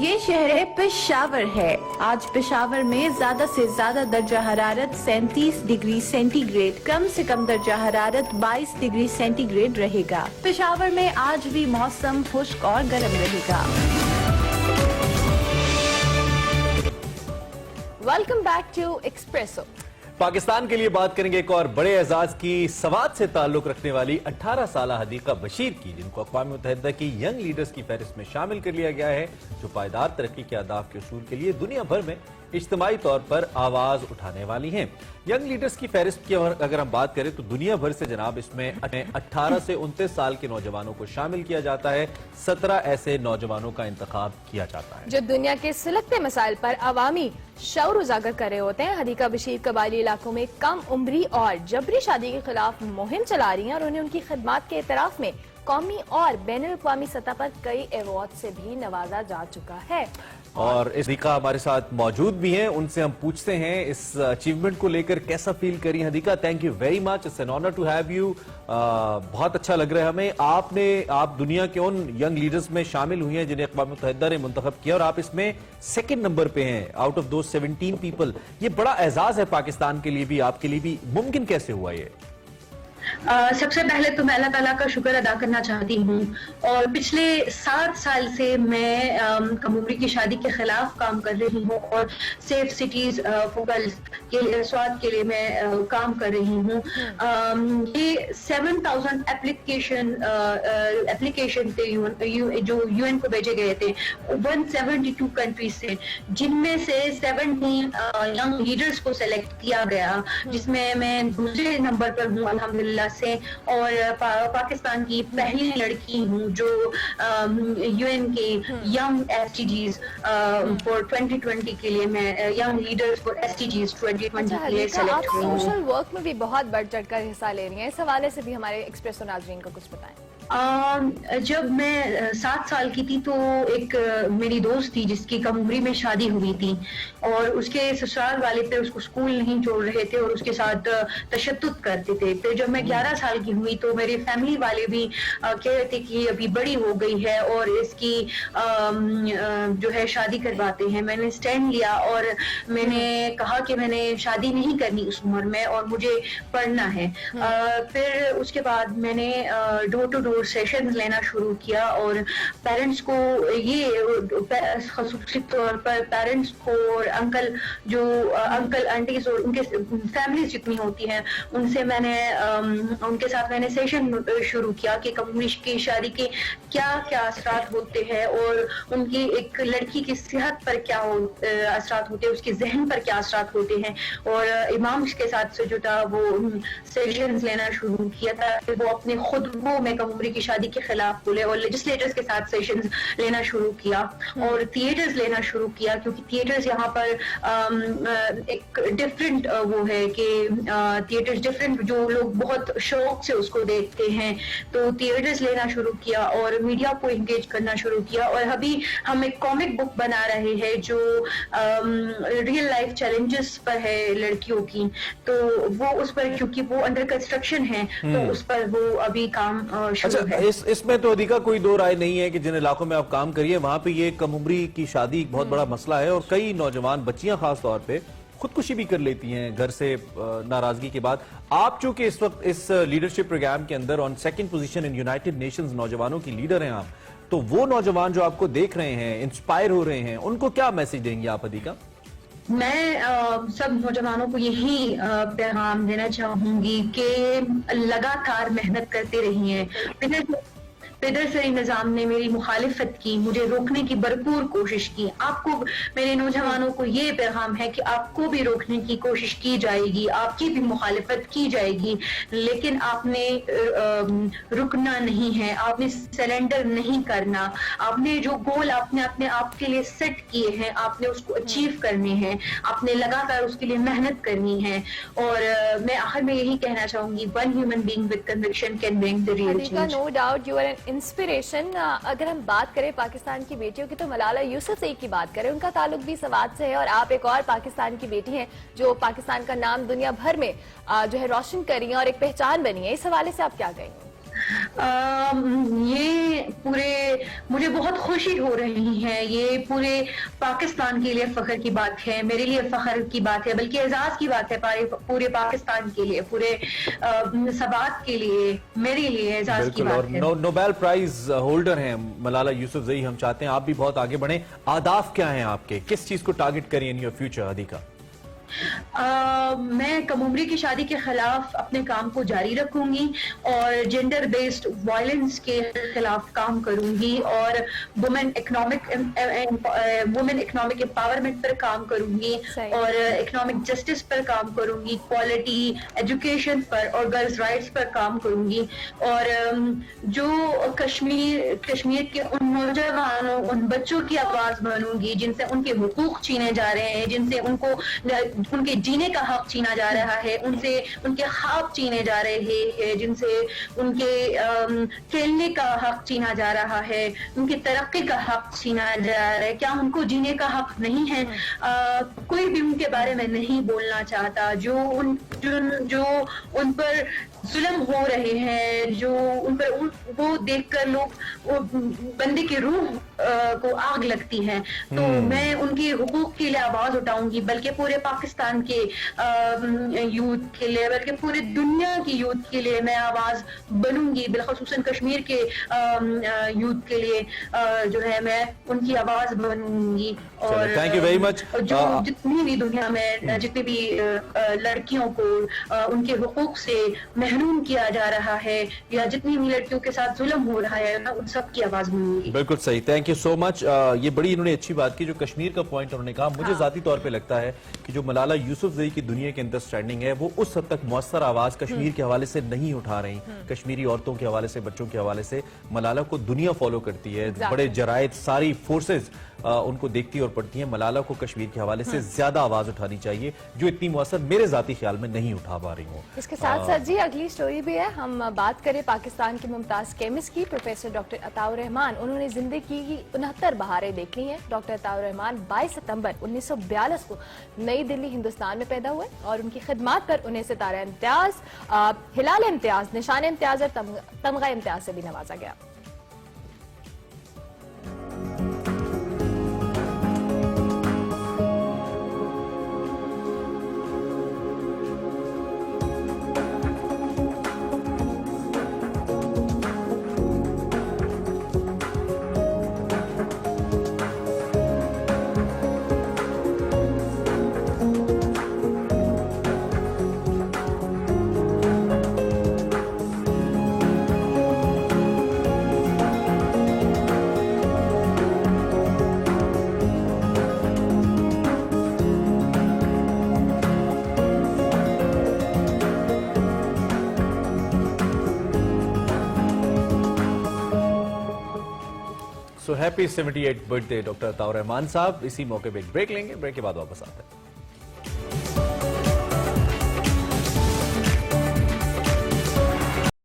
ये शहर पेशावर है। आज पेशावर में ज्यादा से ज्यादा दर्जा हरारत 37 डिग्री सेंटीग्रेड, कम से कम दर्जा हरारत 22 डिग्री सेंटीग्रेड रहेगा। पेशावर में आज भी मौसम खुश्क और गर्म रहेगा। Welcome back to Expresso. Pakistan के लिए बात करेंगे एक और बड़े एजाज की, सवात से ताल्लुक रखने वाली 18 साला हदीका बशीर की, जिनको अक़वाम मुत्तहिदा की यंग लीडर्स की फहरिस्त में शामिल कर लिया गया है, जो पायदार तरक्की के अहदाफ के उसूल के लिए दुनिया भर में इज्तिमाई तौर पर आवाज उठाने वाली हैं। यंग लीडर्स की फहरिस्त की अगर हम बात करें तो दुनिया भर से जनाब इसमें 18 से 29 साल के नौजवानों को शामिल किया जाता है। 17 ऐसे नौजवानों का इंतखाब किया जाता है जो दुनिया के सुलगते मसाइल पर अवामी शऊर उजागर कर रहे होते हैं। हदीका बशीर कबायली इलाकों में कम उम्री और जबरी शादी के खिलाफ मुहिम चला रही हैं और उन्हें उनकी खिदमात के एतराफ में कौमी और बैनुल-अक़वामी सतह पर कई अवार्ड से भी नवाजा जा चुका है। और इस हदीका हमारे साथ मौजूद भी हैं, उनसे हम पूछते हैं इस अचीवमेंट को लेकर कैसा फील करी। Hadiqa, thank you very much, it's an honour to have you. बहुत अच्छा लग रहा है हमें। आप दुनिया के उन यंग लीडर्स में शामिल हुई हैं जिन्हें अक़वाम मुत्तहिदा ने मुंतखब किया और आप इसमें सेकंड नंबर पे हैं आउट ऑफ दो 17 पीपल। ये बड़ा एजाज है पाकिस्तान के लिए भी, आपके लिए भी। मुमकिन कैसे हुआ ये? सबसे पहले तो मैं अल्लाह ताला का शुक्र अदा करना चाहती हूँ। और पिछले 7 साल से मैं कम उम्री की शादी के खिलाफ काम कर रही हूँ और सेफ सिटीज फॉर गर्ल्स के स्वाद के लिए मैं काम कर रही हूँ। ये 7000 एप्लीकेशन थे जो यूएन को भेजे गए थे 172 कंट्रीज से, जिनमें से 17 यंग लीडर्स को सेलेक्ट किया गया, जिसमें मैं दूसरे नंबर पर हूँ अल्हम्दुलिल्लाह से। और पाकिस्तान की पहली लड़की हूँ जो यूएन के यंग एसडीजीज फॉर 2020 के लिए मैं यंग लीडर्स फॉर एसडीजीज 2020 के लिए सेलेक्ट हुई हूँ। सोशल वर्क में भी बहुत बढ़ चढ़ कर हिस्सा ले रही हैं, इस हवाले से भी हमारे एक्सप्रेसो नाज़रीन को कुछ बताएं। जब मैं 7 साल की थी तो एक मेरी दोस्त थी जिसकी कम उम्री में शादी हुई थी और उसके ससुराल वाले पे उसको स्कूल नहीं छोड़ रहे थे और उसके साथ तशद्दुद करते थे। फिर जब मैं 11 साल की हुई तो मेरे फैमिली वाले भी कह रहे थे कि अभी बड़ी हो गई है और इसकी जो है शादी करवाते हैं। मैंने स्टैंड लिया और मैंने कहा कि मैंने शादी नहीं करनी उस उम्र में और मुझे पढ़ना है। फिर उसके बाद मैंने डोर टू डोर सेशंस लेना शुरू किया और पेरेंट्स को खासतौर पर पेरेंट्स को और अंकल आंटीज और उनके फैमिलीज जितनी होती हैं उनसे मैंने उनके साथ मैंने सेशन शुरू किया कि कम उम्र की शादी के क्या क्या असरात होते हैं और उनकी एक लड़की की सेहत पर क्या असरात होते हैं, उसके जहन पर क्या असरात होते हैं। और इमाम के साथ से जो था वो सेशंस लेना शुरू किया था कि वो अपने खुतबों में कम उम्र की शादी के खिलाफ बोले और लेजिस्लेटर्स के साथ सेशंस लेना शुरू किया और थिएटर्स लेना शुरू किया, क्योंकि थिएटर्स यहाँ पर एक डिफरेंट वो है कि थिएटर्स डिफरेंट, जो लोग बहुत शौक से उसको देखते हैं, तो थिएटर्स लेना शुरू किया और मीडिया को एंगेज करना शुरू किया। और अभी हम एक कॉमिक बुक बना रहे हैं जो रियल लाइफ चैलेंजेस पर है लड़कियों की, तो वो उस पर, क्योंकि वो अंडर कंस्ट्रक्शन है तो उस पर वो अभी काम शुरू है। इसमें तो अधिका कोई दो राय नहीं है कि जिन इलाकों में आप काम करिए वहां पे ये कम उम्री की शादी एक बहुत बड़ा मसला है और कई नौजवान बच्चियां खास तौर पे खुदकुशी भी कर लेती हैं घर से नाराजगी के बाद। आप चूंकि इस वक्त इस लीडरशिप प्रोग्राम के अंदर on second position in United Nations नौजवानों की लीडर हैं आप, तो वो नौजवान जो आपको देख रहे हैं, इंस्पायर हो रहे हैं, उनको क्या मैसेज देंगे आप हदीका? मैं सब नौजवानों को यही पैगाम देना चाहूंगी कि लगातार मेहनत करते रहिए। पेदरसरी निजाम ने मेरी मुखालिफत की, मुझे रोकने की भरपूर कोशिश की। आपको, मेरे नौजवानों को ये पैगाम है कि आपको भी रोकने की कोशिश की जाएगी, आपकी भी मुखालिफत की जाएगी, लेकिन आपने रुकना नहीं है, आपने सरेंडर नहीं करना। आपने जो गोल आपने अपने आप के लिए सेट किए हैं आपने उसको अचीव करने हैं, आपने लगातार उसके लिए मेहनत करनी है। और मैं आखिर में यही कहना चाहूंगी, one human being with conviction can bring the real change. No doubt you are an inspiration. अगर हम बात करें पाकिस्तान की बेटियों की तो मलाला यूसुफजई की बात करें, उनका ताल्लुक भी सवात से है और आप एक और पाकिस्तान की बेटी हैं जो पाकिस्तान का नाम दुनिया भर में जो है रोशन करी है और एक पहचान बनी है। इस हवाले से आप क्या कहेंगे? یہ پورے مجھے بہت خوشی ہو رہی ہے. یہ پورے پاکستان کے لیے فخر کی بات ہے, میرے لیے فخر کی بات ہے, بلکہ اعزاز کی بات ہے پورے پاکستان کے لیے, پورے سوات کے لیے, میرے لیے اعزاز کی بالکل. بات ہے. اور نوبیل پرائز ہولڈر ہیں ملالہ یوسفزئی, ہم چاہتے ہیں آپ بھی بہت آگے بڑھیں. اہداف کیا ہیں آپ کے, کس چیز کو ٹارگٹ کریں ان یور فیوچر ہدیقہ؟ میں کم عمری کی شادی کے خلاف اپنے کام کو جاری رکھوں گی اور جینڈر بیسڈ وائلنس کے خلاف کام کروں گی اور وومن اکنامک امپاورمنٹ پر کام کروں گی اور اکنامک جسٹس پر کام کروں گی, کوالٹی ایجوکیشن پر اور گرلز رائٹس پر کام کروں گی. اور جو کشمیر کے ان نوجوانوں, ان بچوں کی آواز بنوں گی جن سے ان کے حقوق چھینے جا رہے ہیں, جن سے ان کے جینے کا حق چھینا جا رہا ہے, ان سے ان کے خواب چھینے جا رہے ہیں, جن سے ان کے کھیلنے کا حق چھینا جا رہا ہے, ان کی ترقی کا حق چھینا جا رہا ہے. کیا ان کو جینے کا حق نہیں ہے؟ کوئی بھی ان کے بارے میں نہیں بولنا چاہتا. جو ان پر ظلم ہو رہے ہیں, جو ان پر وہ دیکھ کر لوگ بندے کی روح کو آگ لگتی ہے. تو میں ان کے حقوق کے لیے آواز اٹھاؤں گی, بلکہ پورے پاکستان کے یوتھ کے لیے, بلکہ پورے دنیا کی یوتھ کے لیے میں آواز بنوں گی. بالخصوصاً کشمیر کے یوتھ کے لیے جو ہے میں ان کی آواز بنوں گی. اور تھینک یو ویری مچ. جو جتنی بھی دنیا میں جتنی بھی لڑکیوں کو ان کے حقوق سے محروم کیا جا رہا ہے یا جتنی بھی لڑکیوں کے ساتھ ظلم ہو رہا ہے, میں ان سب کی آواز بنوں گی. بالکل صحیح, تھینک یو سو مچ. یہ بڑی انہوں نے اچھی بات کی جو کشمیر کا پوائنٹ انہوں نے کہا. مجھے ذاتی طور پہ لگتا ہے کہ جو ملالہ یوسفزئی کی دنیا کے اندر سٹینڈنگ ہے وہ اس حد تک مؤثر آواز کشمیر کے حوالے سے نہیں اٹھا رہی. کشمیری عورتوں کے حوالے سے, بچوں کے حوالے سے ملالہ کو دنیا فالو کرتی ہے, بڑے جرائد ساری فورسز ان کو دیکھتی اور پڑھتی ہیں. ملالہ کو کشمیر کے حوالے سے زیادہ آواز اٹھانی چاہیے جو اتنی مؤثر میرے ذاتی خیال میں نہیں اٹھا پا رہی ہوں. اس کے ساتھ ساتھ جی اگلی سٹوری بھی ہے. ہم بات کریں پاکستان کی ممتاز کیمسٹ کی, پروفیسر ڈاکٹر عطاء الرحمان. انہوں نے زندگی کی 69 بہاریں دیکھ لی ہیں. ڈاکٹر عطاء الرحمان 22 ستمبر 1942 کو نئی دلی ہندوستان میں پیدا ہوئے اور ان کی خدمات پر انہیں ستارہ امتیاز, ہلال امتیاز, نشان امتیاز اور تمغہ امتیاز سے بھی نوازا گیا. So happy 78 birth doctor Atta ur Rahman صاحب. اسی موقع پہ ایک بریک لیں گے, بریک کے بعد واپس آتے ہیں.